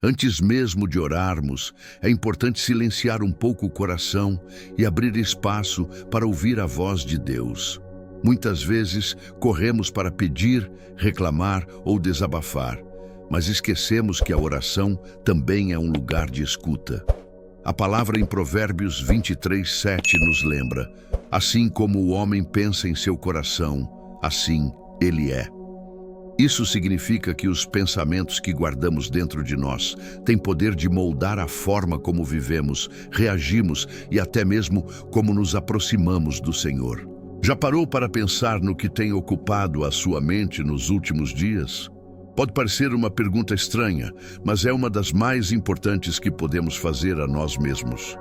Antes mesmo de orarmos, é importante silenciar um pouco o coração e abrir espaço para ouvir a voz de Deus. Muitas vezes corremos para pedir, reclamar ou desabafar, mas esquecemos que a oração também é um lugar de escuta. A palavra em Provérbios 23:7 nos lembra: assim como o homem pensa em seu coração, assim ele é. Isso significa que os pensamentos que guardamos dentro de nós têm poder de moldar a forma como vivemos, reagimos e até mesmo como nos aproximamos do Senhor. Já parou para pensar no que tem ocupado a sua mente nos últimos dias? Pode parecer uma pergunta estranha, mas é uma das mais importantes que podemos fazer a nós mesmos.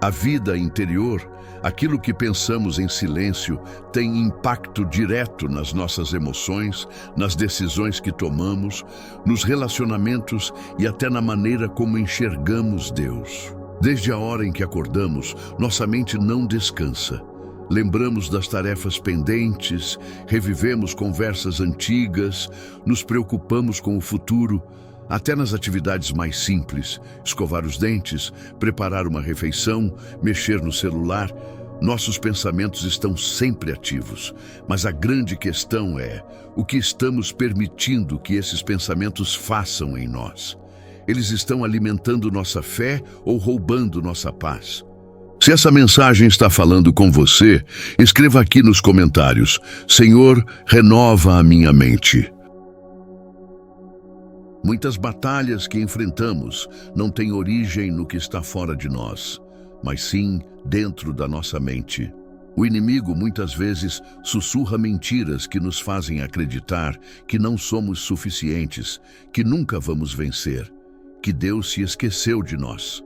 A vida interior, aquilo que pensamos em silêncio, tem impacto direto nas nossas emoções, nas decisões que tomamos, nos relacionamentos e até na maneira como enxergamos Deus. Desde a hora em que acordamos, nossa mente não descansa. Lembramos das tarefas pendentes, revivemos conversas antigas, nos preocupamos com o futuro. Até nas atividades mais simples, escovar os dentes, preparar uma refeição, mexer no celular, nossos pensamentos estão sempre ativos. Mas a grande questão é o que estamos permitindo que esses pensamentos façam em nós. Eles estão alimentando nossa fé ou roubando nossa paz? Se essa mensagem está falando com você, escreva aqui nos comentários: Senhor, renova a minha mente. Muitas batalhas que enfrentamos não têm origem no que está fora de nós, mas sim dentro da nossa mente. O inimigo muitas vezes sussurra mentiras que nos fazem acreditar que não somos suficientes, que nunca vamos vencer, que Deus se esqueceu de nós.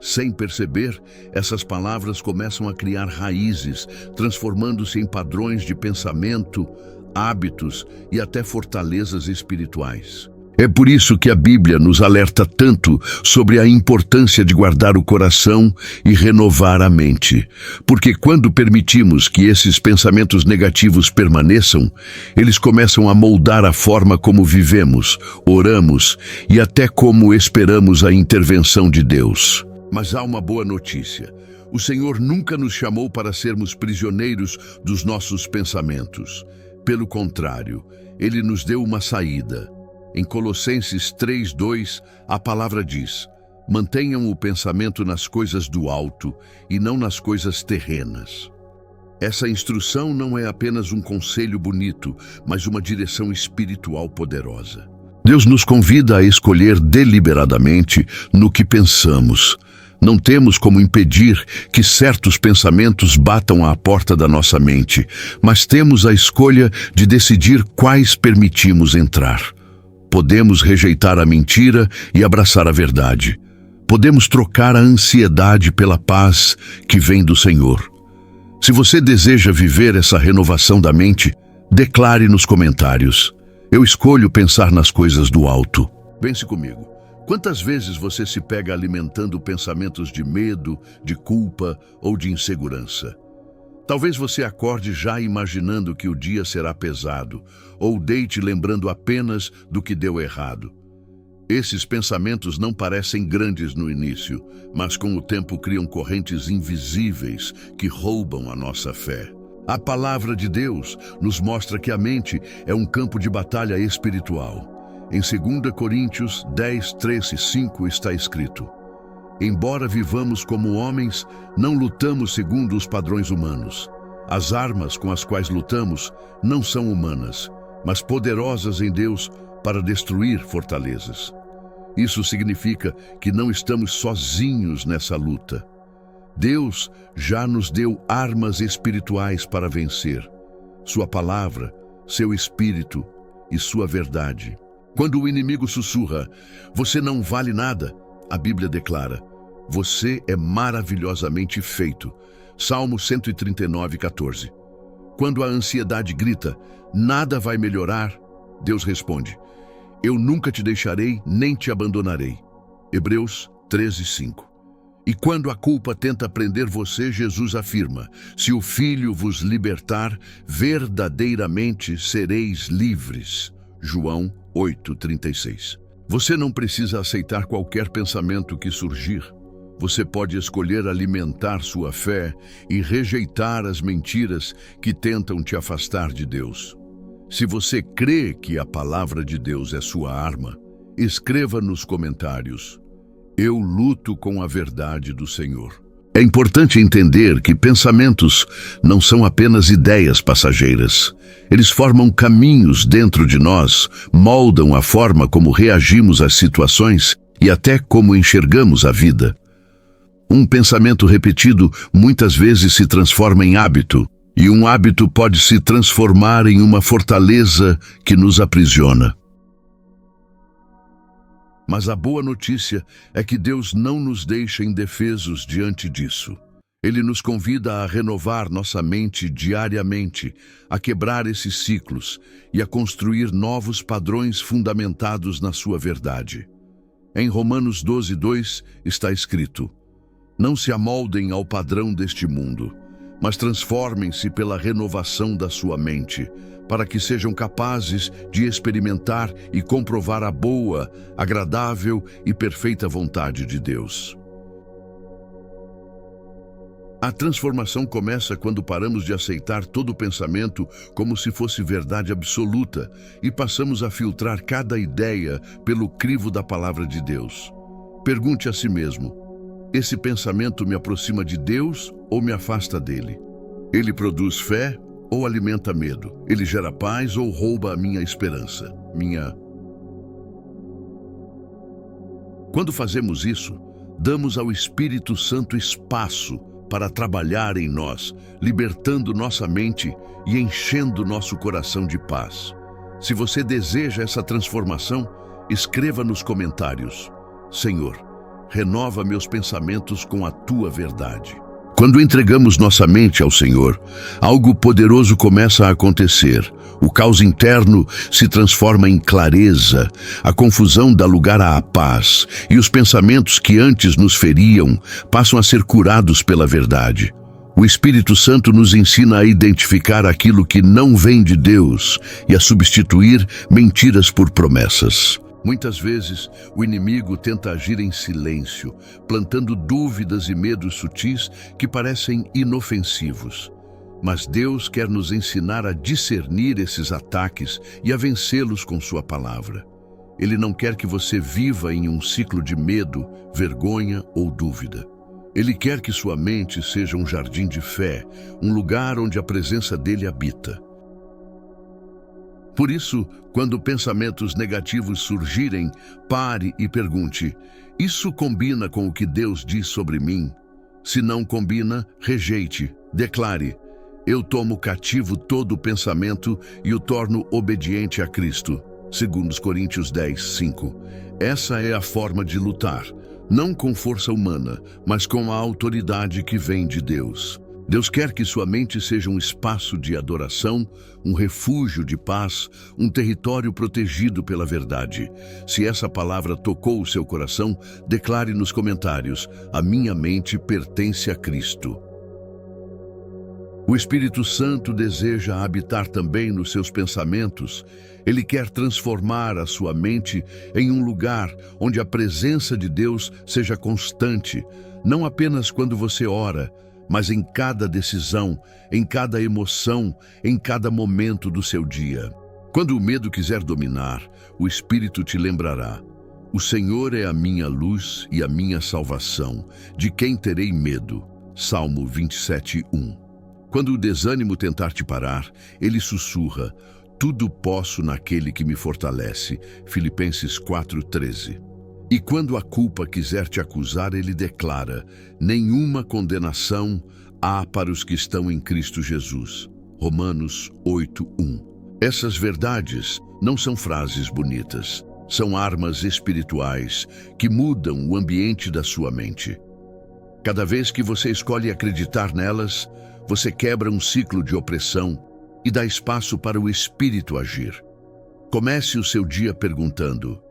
Sem perceber, essas palavras começam a criar raízes, transformando-se em padrões de pensamento, hábitos e até fortalezas espirituais. É por isso que a Bíblia nos alerta tanto sobre a importância de guardar o coração e renovar a mente. Porque quando permitimos que esses pensamentos negativos permaneçam, eles começam a moldar a forma como vivemos, oramos e até como esperamos a intervenção de Deus. Mas há uma boa notícia. O Senhor nunca nos chamou para sermos prisioneiros dos nossos pensamentos. Pelo contrário, Ele nos deu uma saída. Em Colossenses 3:2, a palavra diz: mantenham o pensamento nas coisas do alto e não nas coisas terrenas. Essa instrução não é apenas um conselho bonito, mas uma direção espiritual poderosa. Deus nos convida a escolher deliberadamente no que pensamos. Não temos como impedir que certos pensamentos batam à porta da nossa mente, mas temos a escolha de decidir quais permitimos entrar. Podemos rejeitar a mentira e abraçar a verdade. Podemos trocar a ansiedade pela paz que vem do Senhor. Se você deseja viver essa renovação da mente, declare nos comentários: eu escolho pensar nas coisas do alto. Pense comigo. Quantas vezes você se pega alimentando pensamentos de medo, de culpa ou de insegurança? Talvez você acorde já imaginando que o dia será pesado, ou deite lembrando apenas do que deu errado. Esses pensamentos não parecem grandes no início, mas com o tempo criam correntes invisíveis que roubam a nossa fé. A palavra de Deus nos mostra que a mente é um campo de batalha espiritual. Em 2 Coríntios 10:3-5 está escrito: embora vivamos como homens, não lutamos segundo os padrões humanos. As armas com as quais lutamos não são humanas, mas poderosas em Deus para destruir fortalezas. Isso significa que não estamos sozinhos nessa luta. Deus já nos deu armas espirituais para vencer: sua palavra, seu espírito e sua verdade. Quando o inimigo sussurra: você não vale nada, a Bíblia declara: você é maravilhosamente feito. Salmo 139:14. Quando a ansiedade grita: nada vai melhorar, Deus responde: eu nunca te deixarei nem te abandonarei. Hebreus 13:5. E quando a culpa tenta prender você, Jesus afirma: se o Filho vos libertar, verdadeiramente sereis livres. João 8:36. Você não precisa aceitar qualquer pensamento que surgir. Você pode escolher alimentar sua fé e rejeitar as mentiras que tentam te afastar de Deus. Se você crê que a palavra de Deus é sua arma, escreva nos comentários: eu luto com a verdade do Senhor. É importante entender que pensamentos não são apenas ideias passageiras. Eles formam caminhos dentro de nós, moldam a forma como reagimos às situações e até como enxergamos a vida. Um pensamento repetido muitas vezes se transforma em hábito, e um hábito pode se transformar em uma fortaleza que nos aprisiona. Mas a boa notícia é que Deus não nos deixa indefesos diante disso. Ele nos convida a renovar nossa mente diariamente, a quebrar esses ciclos e a construir novos padrões fundamentados na sua verdade. Em Romanos 12:2 está escrito: não se amoldem ao padrão deste mundo, mas transformem-se pela renovação da sua mente, para que sejam capazes de experimentar e comprovar a boa, agradável e perfeita vontade de Deus. A transformação começa quando paramos de aceitar todo pensamento como se fosse verdade absoluta e passamos a filtrar cada ideia pelo crivo da palavra de Deus. Pergunte a si mesmo: esse pensamento me aproxima de Deus ou me afasta dele? Ele produz fé ou alimenta medo? Ele gera paz ou rouba a minha esperança? Quando fazemos isso, damos ao Espírito Santo espaço para trabalhar em nós, libertando nossa mente e enchendo nosso coração de paz. Se você deseja essa transformação, escreva nos comentários: Senhor, renova meus pensamentos com a tua verdade. Quando entregamos nossa mente ao Senhor, algo poderoso começa a acontecer. O caos interno se transforma em clareza, a confusão dá lugar à paz, e os pensamentos que antes nos feriam passam a ser curados pela verdade. O Espírito Santo nos ensina a identificar aquilo que não vem de Deus e a substituir mentiras por promessas. Muitas vezes, o inimigo tenta agir em silêncio, plantando dúvidas e medos sutis que parecem inofensivos. Mas Deus quer nos ensinar a discernir esses ataques e a vencê-los com sua palavra. Ele não quer que você viva em um ciclo de medo, vergonha ou dúvida. Ele quer que sua mente seja um jardim de fé, um lugar onde a presença dele habita. Por isso, quando pensamentos negativos surgirem, pare e pergunte: isso combina com o que Deus diz sobre mim? Se não combina, rejeite. Declare: eu tomo cativo todo pensamento e o torno obediente a Cristo. 2 Coríntios 10:5. Essa é a forma de lutar, não com força humana, mas com a autoridade que vem de Deus. Deus quer que sua mente seja um espaço de adoração, um refúgio de paz, um território protegido pela verdade. Se essa palavra tocou o seu coração, declare nos comentários: a minha mente pertence a Cristo. O Espírito Santo deseja habitar também nos seus pensamentos. Ele quer transformar a sua mente em um lugar onde a presença de Deus seja constante, não apenas quando você ora, mas em cada decisão, em cada emoção, em cada momento do seu dia. Quando o medo quiser dominar, o Espírito te lembrará: o Senhor é a minha luz e a minha salvação, de quem terei medo? Salmo 27:1. Quando o desânimo tentar te parar, ele sussurra: tudo posso naquele que me fortalece. Filipenses 4:13. E quando a culpa quiser te acusar, ele declara: nenhuma condenação há para os que estão em Cristo Jesus. Romanos 8:1. Essas verdades não são frases bonitas, são armas espirituais que mudam o ambiente da sua mente. Cada vez que você escolhe acreditar nelas, você quebra um ciclo de opressão e dá espaço para o Espírito agir. Comece o seu dia perguntando: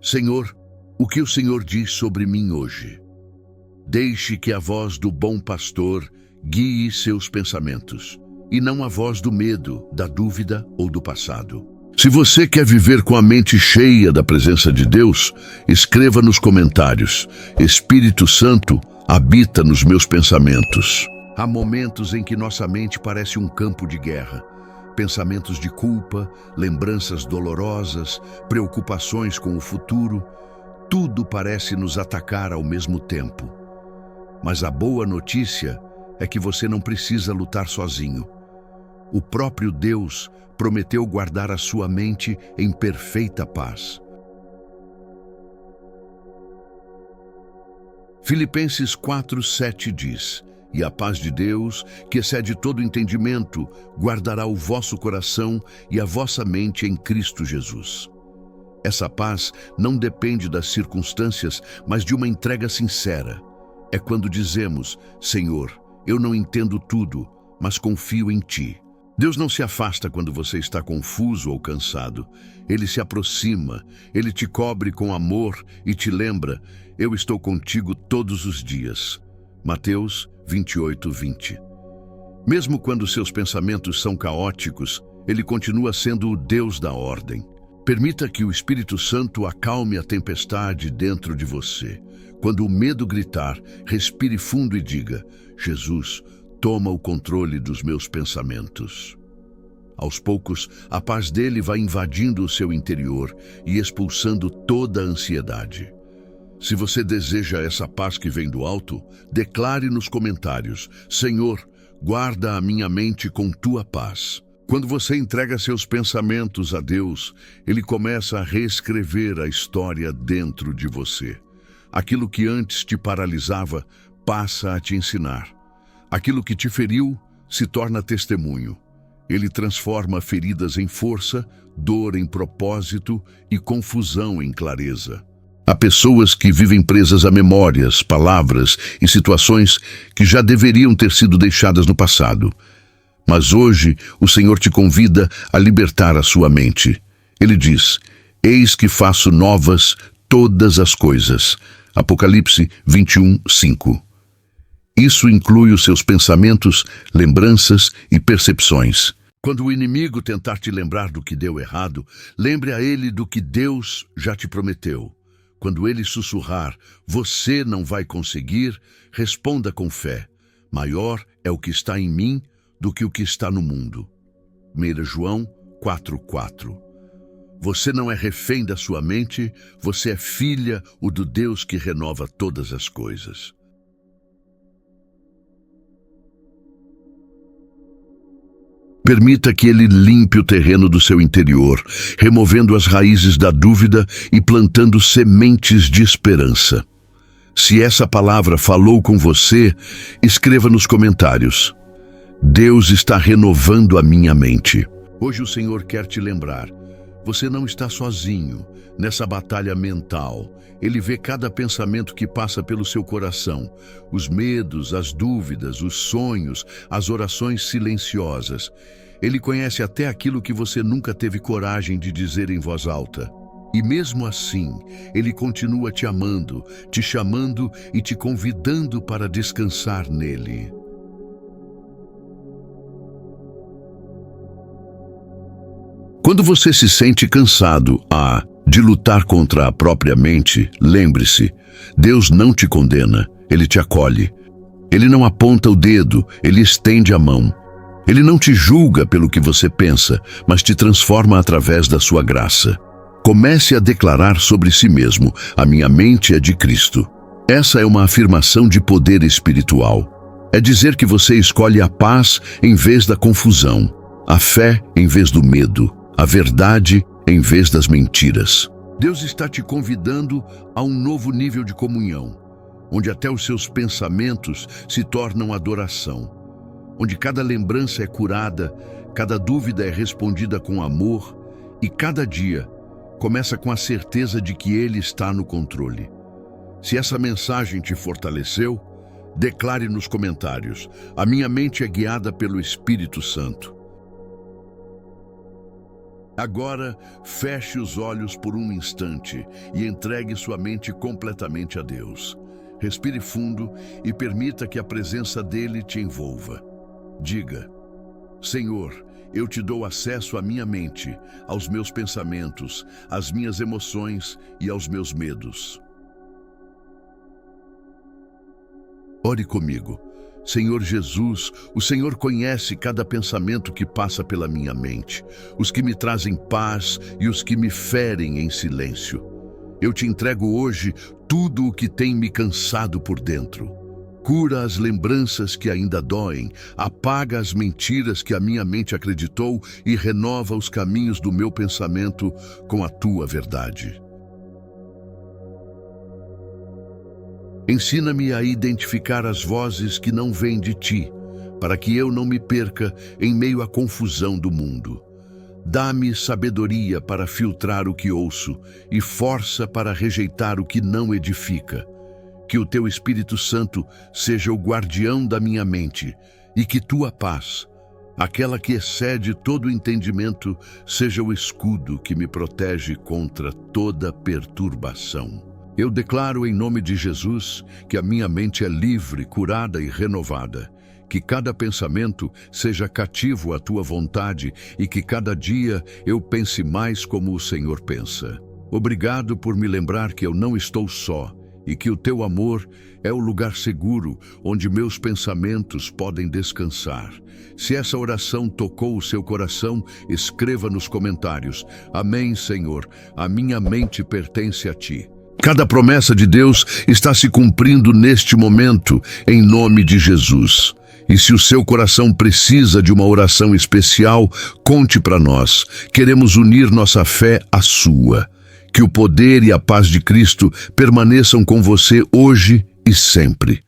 Senhor, o que o Senhor diz sobre mim hoje? Deixe que a voz do bom pastor guie seus pensamentos, e não a voz do medo, da dúvida ou do passado. Se você quer viver com a mente cheia da presença de Deus, escreva nos comentários: Espírito Santo habita nos meus pensamentos. Há momentos em que nossa mente parece um campo de guerra. Pensamentos de culpa, lembranças dolorosas, preocupações com o futuro, tudo parece nos atacar ao mesmo tempo. Mas a boa notícia é que você não precisa lutar sozinho. O próprio Deus prometeu guardar a sua mente em perfeita paz. Filipenses 4:7 diz: E a paz de Deus, que excede todo entendimento, guardará o vosso coração e a vossa mente em Cristo Jesus. Essa paz não depende das circunstâncias, mas de uma entrega sincera. É quando dizemos: Senhor, eu não entendo tudo, mas confio em Ti. Deus não se afasta quando você está confuso ou cansado. Ele se aproxima, Ele te cobre com amor e te lembra: eu estou contigo todos os dias. Mateus 28:20. Mesmo quando seus pensamentos são caóticos, Ele continua sendo o Deus da ordem. Permita que o Espírito Santo acalme a tempestade dentro de você. Quando o medo gritar, respire fundo e diga: Jesus, toma o controle dos meus pensamentos. Aos poucos, a paz dele vai invadindo o seu interior e expulsando toda a ansiedade. Se você deseja essa paz que vem do alto, declare nos comentários: Senhor, guarda a minha mente com tua paz. Quando você entrega seus pensamentos a Deus, Ele começa a reescrever a história dentro de você. Aquilo que antes te paralisava passa a te ensinar. Aquilo que te feriu se torna testemunho. Ele transforma feridas em força, dor em propósito e confusão em clareza. Há pessoas que vivem presas a memórias, palavras e situações que já deveriam ter sido deixadas no passado. Mas hoje o Senhor te convida a libertar a sua mente. Ele diz: Eis que faço novas todas as coisas. Apocalipse 21:5. Isso inclui os seus pensamentos, lembranças e percepções. Quando o inimigo tentar te lembrar do que deu errado, lembre a ele do que Deus já te prometeu. Quando ele sussurrar: você não vai conseguir, responda com fé: maior é o que está em mim do que o que está no mundo. 1 João 4:4. Você não é refém da sua mente, você é filha do Deus que renova todas as coisas. Permita que Ele limpe o terreno do seu interior, removendo as raízes da dúvida e plantando sementes de esperança. Se essa palavra falou com você, escreva nos comentários: Deus está renovando a minha mente. Hoje o Senhor quer te lembrar: você não está sozinho nessa batalha mental. Ele vê cada pensamento que passa pelo seu coração, os medos, as dúvidas, os sonhos, as orações silenciosas. Ele conhece até aquilo que você nunca teve coragem de dizer em voz alta. E mesmo assim, Ele continua te amando, te chamando e te convidando para descansar nele. Quando você se sente cansado de lutar contra a própria mente, lembre-se: Deus não te condena, Ele te acolhe. Ele não aponta o dedo, Ele estende a mão. Ele não te julga pelo que você pensa, mas te transforma através da sua graça. Comece a declarar sobre si mesmo: a minha mente é de Cristo. Essa é uma afirmação de poder espiritual. É dizer que você escolhe a paz em vez da confusão, a fé em vez do medo, a verdade em vez das mentiras. Deus está te convidando a um novo nível de comunhão, onde até os seus pensamentos se tornam adoração, onde cada lembrança é curada, cada dúvida é respondida com amor e cada dia começa com a certeza de que Ele está no controle. Se essa mensagem te fortaleceu, declare nos comentários: a minha mente é guiada pelo Espírito Santo. Agora, feche os olhos por um instante e entregue sua mente completamente a Deus. Respire fundo e permita que a presença dele te envolva. Diga: Senhor, Eu te dou acesso à minha mente, aos meus pensamentos, às minhas emoções e aos meus medos. Ore comigo. Senhor Jesus, o Senhor conhece cada pensamento que passa pela minha mente, os que me trazem paz e os que me ferem em silêncio. Eu te entrego hoje tudo o que tem me cansado por dentro. Cura as lembranças que ainda doem, apaga as mentiras que a minha mente acreditou e renova os caminhos do meu pensamento com a tua verdade. Ensina-me a identificar as vozes que não vêm de ti, para que eu não me perca em meio à confusão do mundo. Dá-me sabedoria para filtrar o que ouço e força para rejeitar o que não edifica. Que o teu Espírito Santo seja o guardião da minha mente e que tua paz, aquela que excede todo entendimento, seja o escudo que me protege contra toda perturbação. Eu declaro em nome de Jesus que a minha mente é livre, curada e renovada, que cada pensamento seja cativo à tua vontade e que cada dia eu pense mais como o Senhor pensa. Obrigado por me lembrar que eu não estou só e que o teu amor é o lugar seguro onde meus pensamentos podem descansar. Se essa oração tocou o seu coração, escreva nos comentários. Amém, Senhor. A minha mente pertence a ti. Cada promessa de Deus está se cumprindo neste momento, em nome de Jesus. E se o seu coração precisa de uma oração especial, conte para nós. Queremos unir nossa fé à sua. Que o poder e a paz de Cristo permaneçam com você hoje e sempre.